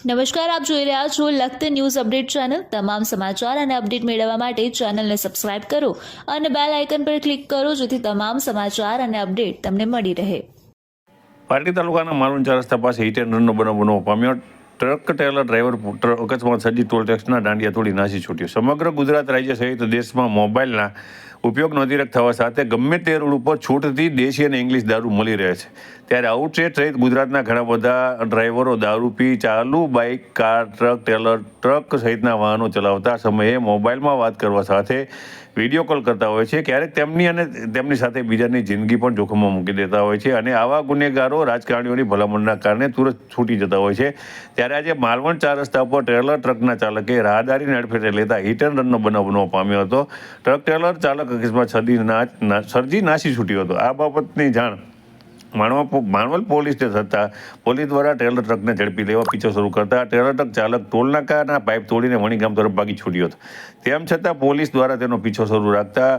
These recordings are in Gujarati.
નમસ્કાર, આપ જોઈ રહ્યા છો લખત ન્યૂઝ અપડેટ ચેનલ। તમામ સમાચાર અને અપડેટ મેળવવા માટે ચેનલને સબસ્ક્રાઇબ કરો અને બેલ આઇકન પર ક્લિક કરો જેથી તમામ સમાચાર અને અપડેટ તમને મળી રહે। પાટડી તાલુકાના માલવણ 4 રસ્તા પાસે હિટ એન્ડ રનનો બનાવ બનવા પામ્યો। ટ્રક ટેલર ડ્રાઈવર અકસ્માત સર્જી ટોલ ટેક્સના દાંડિયા તોડી નાસી છૂટ્યો। સમગ્ર ગુજરાત રાજ્ય સહિત દેશમાં મોબાઈલના ઉપયોગ નોંધીરક થવા સાથે ગમે તે રોડ ઉપર છૂટથી દેશી અને ઇંગ્લિશ દારૂ મળી રહે છે, ત્યારે આઉટલેટ સહિત ગુજરાતના ઘણા બધા ડ્રાઈવરો દારૂ પી ચાલુ બાઇક, કાર, ટ્રક સહિતના વાહનો ચલાવતા સમયે મોબાઈલમાં વાત કરવા સાથે વિડીયો કોલ કરતા હોય છે। ક્યારેક તેમની અને તેમની સાથે બીજાની જિંદગી પણ જોખમમાં મૂકી દેતા હોય છે અને આવા ગુનેગારો રાજકારણીઓની ભલામણના કારણે તુરંત છૂટી જતા હોય છે। ત્યારે આજે માલવણ 4 રસ્તા પર ટ્રેલર ટ્રકના ચાલકે રાહદારીને અડફેટે લેતા હિટ એન્ડ રનનો બનાવ બનવા પામ્યો હતો। ટ્રક ટેલર ચાલક અકસ્માત સર્જી નાસી છૂટ્યો હતો। આ બાબતની જાણ માણવલ પોલીસને થતાં પોલીસ દ્વારા ટ્રેલર ટ્રકને ઝડપી લેવા પીછો શરૂ કરતા ટ્રેલર ટ્રક ચાલક ટોલનાકાના પાઇપ તોડીને વણીગામ તરફ ભાગી છૂટ્યો હતો। તેમ છતાં પોલીસ દ્વારા તેનો પીછો શરૂ રાખતા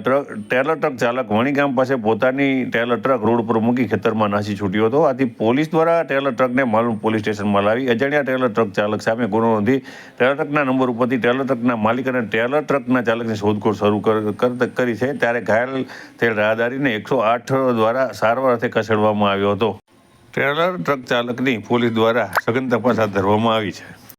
ટ્રેલર ટ્રક ચાલક વણીગામ પાસે પોતાની ટ્રેલર ટ્રક રોડ પર મૂકી ખેતરમાં નાસી છૂટ્યો હતો। આથી પોલીસ દ્વારા ટ્રેલર ટ્રકને માલવણ પોલીસ સ્ટેશનમાં લાવી અજાણ્યા ટ્રેલર ટ્રક ચાલક સામે ગુનો નોંધી ટ્રેલર ટ્રકના નંબર ઉપરથી ટ્રેલર ટ્રકના માલિક અને ટ્રેલર ટ્રકના ચાલકની શોધખોળ શરૂ કરી છે। ત્યારે ઘાયલ થયેલ રાહદારીને 108 દ્વારા સારવાર અર્થે ખસેડવામાં આવ્યો હતો। ટ્રેલર ટ્રક ચાલકની પોલીસ દ્વારા સઘન તપાસ હાથ ધરવામાં આવી છે।